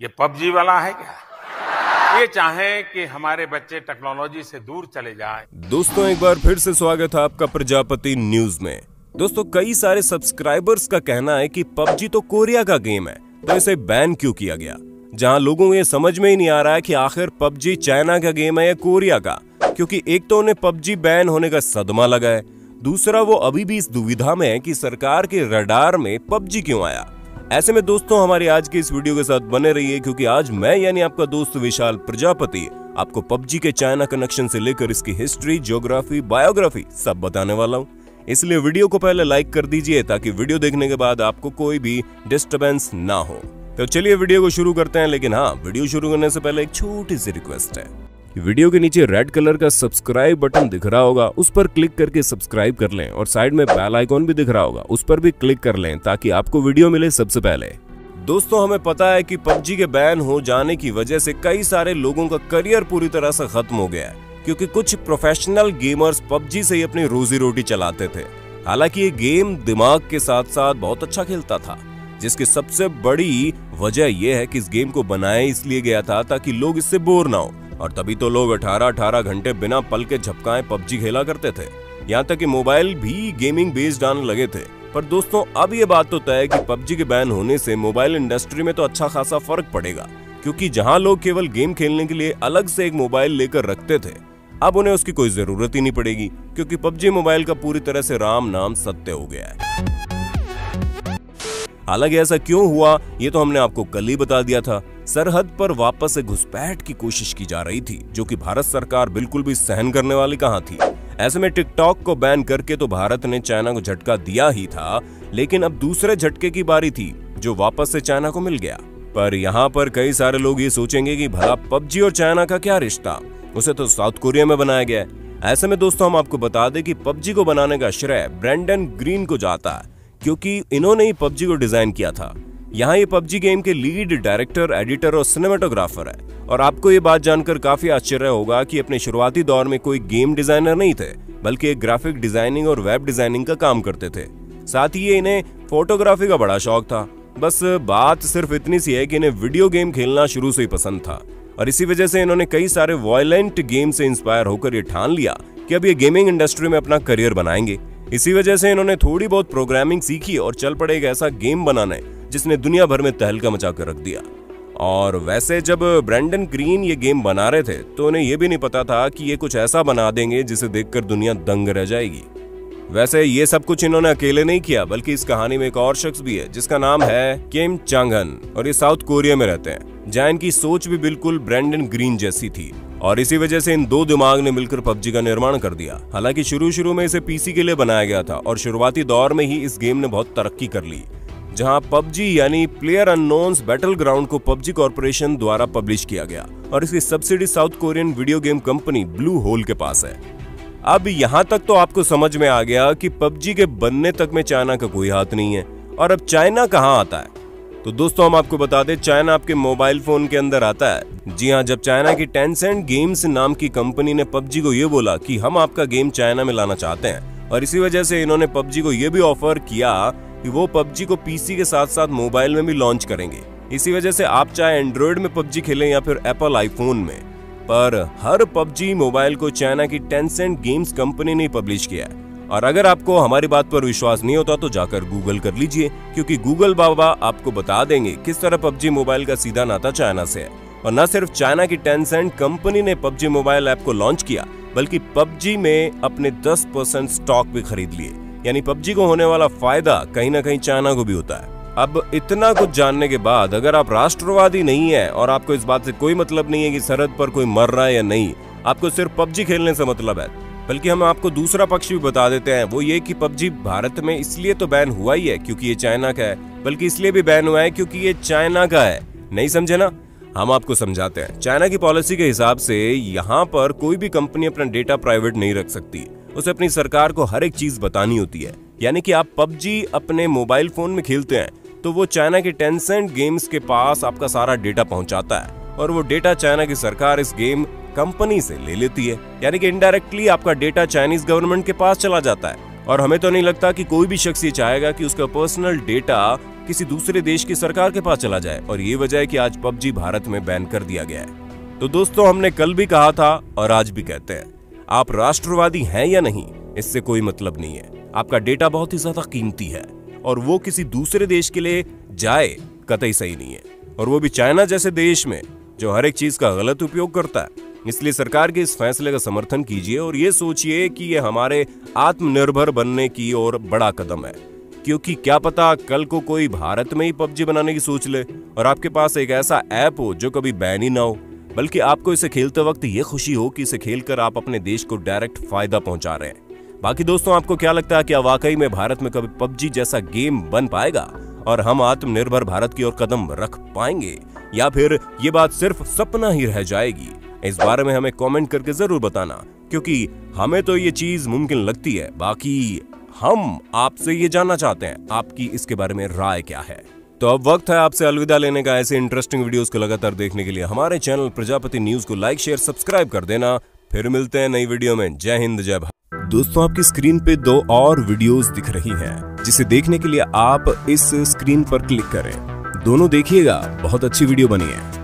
ये पबजी वाला है क्या? ये चाहे कि हमारे बच्चे टेक्नोलॉजी से दूर चले जाएं। दोस्तों एक बार फिर से स्वागत है आपका प्रजापति न्यूज में। दोस्तों कई सारे सब्सक्राइबर्स का कहना है कि पबजी तो कोरिया का गेम है, तो इसे बैन क्यों किया गया। जहां लोगों को ये समझ में ही नहीं आ रहा है कि आखिर पबजी चाइना का गेम है या कोरिया का, क्योंकि एक तो उन्हें पबजी बैन होने का सदमा लगा है, दूसरा वो अभी भी इस दुविधा में है कि सरकार के रडार में पबजी क्यों आया। ऐसे में दोस्तों हमारी आज की इस वीडियो के साथ बने रहिए, क्योंकि आज मैं यानी आपका दोस्त विशाल प्रजापति आपको पबजी के चाइना कनेक्शन से लेकर इसकी हिस्ट्री, ज्योग्राफी, बायोग्राफी सब बताने वाला हूँ। इसलिए वीडियो को पहले लाइक कर दीजिए ताकि वीडियो देखने के बाद आपको कोई भी डिस्टर्बेंस ना हो। तो चलिए वीडियो को शुरू करते हैं, लेकिन हाँ, वीडियो शुरू करने से पहले एक छोटी सी रिक्वेस्ट है। वीडियो के नीचे रेड कलर का सब्सक्राइब बटन दिख रहा होगा, उस पर क्लिक करके सब्सक्राइब कर लें, और साइड में बेल आइकॉन भी दिख रहा होगा, उस पर भी क्लिक कर लें ताकि आपको वीडियो मिले सबसे पहले। दोस्तों हमें पता है कि पबजी के बैन हो जाने की वजह से कई सारे लोगों का करियर पूरी तरह से खत्म हो गया है, क्योंकि कुछ प्रोफेशनल गेमर्स पबजी से ही अपनी रोजी रोटी चलाते थे। हालांकि ये गेम दिमाग के साथ साथ बहुत अच्छा खेलता था, जिसकी सबसे बड़ी वजह यह है कि इस गेम को बनाया इसलिए गया था ताकि लोग इससे बोर ना हो, और तभी तो लोग 18-18 घंटे बिना पल के झपकाए पबजी खेला करते थे। यहाँ तक कि मोबाइल भी गेमिंग बेस्ड आने लगे थे। पर दोस्तों अब ये बात तो तय है कि पबजी के बैन होने से मोबाइल इंडस्ट्री में तो अच्छा खासा फर्क पड़ेगा, क्योंकि जहां लोग केवल गेम खेलने के लिए अलग से एक मोबाइल लेकर रखते थे, अब उन्हें उसकी कोई जरूरत ही नहीं पड़ेगी, क्योंकि पबजी मोबाइल का पूरी तरह से राम नाम सत्य हो गया है। हालांकि ऐसा क्यों हुआ ये तो हमने आपको कल ही बता दिया था। सरहद पर वापस से घुसपैठ की कोशिश की जा रही थी, जो कि भारत सरकार बिल्कुल भी सहन करने वाली कहां थी। ऐसे में टिकटॉक को बैन करके तो भारत ने चाइना को झटका दिया ही था, लेकिन अब दूसरे झटके की बारी थी जो वापस से चाइना को मिल गया। पर यहाँ पर कई सारे लोग ये सोचेंगे कि भला पबजी और चाइना का क्या रिश्ता, उसे तो साउथ कोरिया में बनाया गया है। ऐसे में दोस्तों हम आपको बता दें कि पबजी को बनाने का श्रेय ब्रेंडन ग्रीन को जाता है, क्योंकि इन्होंने ही पबजी को डिजाइन किया था। यहाँ ये पबजी गेम के लीड डायरेक्टर, एडिटर और सिनेमेटोग्राफर है। और आपको ये बात जानकर काफी आश्चर्य होगा कि अपने शुरुआती दौर में कोई गेम डिजाइनर नहीं थे, बल्कि एक ग्राफिक डिजाइनिंग और वेब डिजाइनिंग का काम करते थे। साथ ही इन्हें फोटोग्राफी का बड़ा शौक था। बस बात सिर्फ इतनी सी है कि इन्हें वीडियो गेम खेलना शुरू से ही पसंद था, और इसी वजह से इन्होंने कई सारे वायलेंट गेम से इंस्पायर होकर ये ठान लिया कि अब ये गेमिंग इंडस्ट्री में अपना करियर बनाएंगे। इसी वजह से इन्होंने थोड़ी बहुत प्रोग्रामिंग सीखी और चल पड़े एक ऐसा गेम बनाने जिसने दुनिया भर में तहलका मचा कर रख दिया। और वैसे जब ब्रेंडन ग्रीन ये गेम बना रहे थे तो उन्हें ये भी नहीं पता था कि ये कुछ ऐसा बना देंगे जिसे देखकर दुनिया दंग रह जाएगी। वैसे ये सब कुछ इन्होंने अकेले नहीं किया, बल्कि इस कहानी में एक और शख्स भी है जिसका नाम है किम चांगहन, और ये साउथ कोरिया में रहते हैं, जहां इनकी सोच भी बिल्कुल ब्रेंडन ग्रीन जैसी थी, और इसी वजह से इन दो दिमाग ने मिलकर पबजी का निर्माण कर दिया। हालांकि शुरू में इसे पीसी के लिए बनाया गया था, और शुरुआती दौर में ही इस गेम ने बहुत तरक्की कर ली, जहां पबजी यानी प्लेयर अननोन्स बैटल ग्राउंड को पबजी कॉर्पोरेशन द्वारा पब्लिश किया गया, और इसकी subsidy South Korean video game company Blue Hole के पास है। अब यहाँ तक तो आपको समझ में आ गया कि पबजी के बनने तक में चाइना का कोई हाथ नहीं है। और अब चाइना कहाँ आता है, तो दोस्तों हम आपको बता दें, चाइना आपके मोबाइल फोन के अंदर आता है। जी हाँ, जब चाइना की टेंसेंट गेम्स नाम की कंपनी ने पबजी को ये बोला कि हम आपका गेम चाइना में लाना चाहते हैं, और इसी वजह से इन्होंने पबजी को ये भी ऑफर किया कि वो पबजी को पीसी के साथ साथ मोबाइल में भी लॉन्च करेंगे। इसी वजह से आप चाहे एंड्रॉइड में पबजी खेलें या फिर एप्पल आईफोन में, पर हर पबजी मोबाइल को चाइना की टेंसेंट गेम्स कंपनी ने पब्लिश किया है। और अगर आपको हमारी बात पर विश्वास नहीं होता तो जाकर गूगल कर लीजिए, क्योंकि गूगल बाबा आपको बता देंगे किस तरह पबजी मोबाइल का सीधा नाता चाइना से है। और न सिर्फ चाइना की टेंसेंट कंपनी ने पबजी मोबाइल ऐप को लॉन्च किया, बल्कि पबजी में अपने 10% स्टॉक भी खरीद लिए, यानी पबजी को होने वाला फायदा कहीं ना कहीं चाइना को भी होता है। अब इतना कुछ जानने के बाद अगर आप राष्ट्रवादी नहीं है और आपको इस बात से कोई मतलब नहीं है कि सरहद पर कोई मर रहा है या नहीं, आपको सिर्फ पबजी खेलने से मतलब है, बल्कि हम आपको दूसरा पक्ष भी बता देते हैं, वो ये कि पबजी भारत में इसलिए तो बैन हुआ ही है क्योंकि ये चाइना का है, बल्कि इसलिए भी बैन हुआ है क्योंकि ये चाइना का है। नहीं समझे ना? हम आपको समझाते हैं। चाइना की पॉलिसी के हिसाब से यहाँ पर कोई भी कंपनी अपना डेटा प्राइवेट नहीं रख सकती, उसे अपनी सरकार को हर एक चीज बतानी होती है। यानी कि आप पबजी अपने मोबाइल फोन में खेलते हैं तो वो चाइना की टेंसेंट गेम्स के पास आपका सारा डेटा पहुंचाता है, और वो डेटा चाइना की सरकार इस गेम कंपनी से ले लेती है। यानी कि इनडायरेक्टली आपका डेटा चाइनीज गवर्नमेंट के पास चला जाता है, और हमें तो नहीं लगता कि कोई भी शख्स ये चाहेगा कि उसका पर्सनल डेटा किसी दूसरे देश की सरकार के पास चला जाए, और ये वजह है कि आज पबजी भारत में बैन कर दिया गया है। तो दोस्तों, हमने कल भी कहा था और आज भी कहते हैं, आप राष्ट्रवादी हैं या नहीं इससे कोई मतलब नहीं है। आपका डेटा बहुत ही ज्यादा कीमती है और वो किसी दूसरे देश के लिए जाए कतई सही नहीं है, और वो भी चाइना जैसे देश में जो हर एक चीज का गलत उपयोग करता है। इसलिए सरकार के इस फैसले का समर्थन कीजिए और ये सोचिए कि ये हमारे आत्मनिर्भर बनने की ओर बड़ा कदम है, क्योंकि क्या पता कल को कोई भारत में ही पबजी बनाने की सोच ले और आपके पास एक ऐसा ऐप हो जो कभी बैन ही ना हो, बल्कि आपको इसे खेलते वक्त ये खुशी हो कि इसे खेलकर आप अपने देश को डायरेक्ट फायदा पहुंचा रहे हैं। बाकी दोस्तों, आपको क्या लगता है, क्या वाकई में भारत में कभी पबजी जैसा गेम बन पाएगा और हम आत्मनिर्भर भारत की ओर कदम रख पाएंगे, या फिर ये बात सिर्फ सपना ही रह जाएगी? इस बारे में हमें कमेंट करके जरूर बताना, क्योंकि हमें तो ये चीज मुमकिन लगती है। बाकी हम आपसे ये जानना चाहते हैं आपकी इसके बारे में राय क्या है। तो अब वक्त है आपसे अलविदा लेने का। ऐसे इंटरेस्टिंग वीडियोस को लगातार देखने के लिए हमारे चैनल प्रजापति न्यूज को लाइक, शेयर, सब्सक्राइब कर देना। फिर मिलते हैं नई वीडियो में। जय हिंद, जय भारत। दोस्तों, आपकी स्क्रीन पे 2 और वीडियोस दिख रही हैं, जिसे देखने के लिए आप इस स्क्रीन पर क्लिक करें। दोनों देखिएगा, बहुत अच्छी वीडियो बनी है।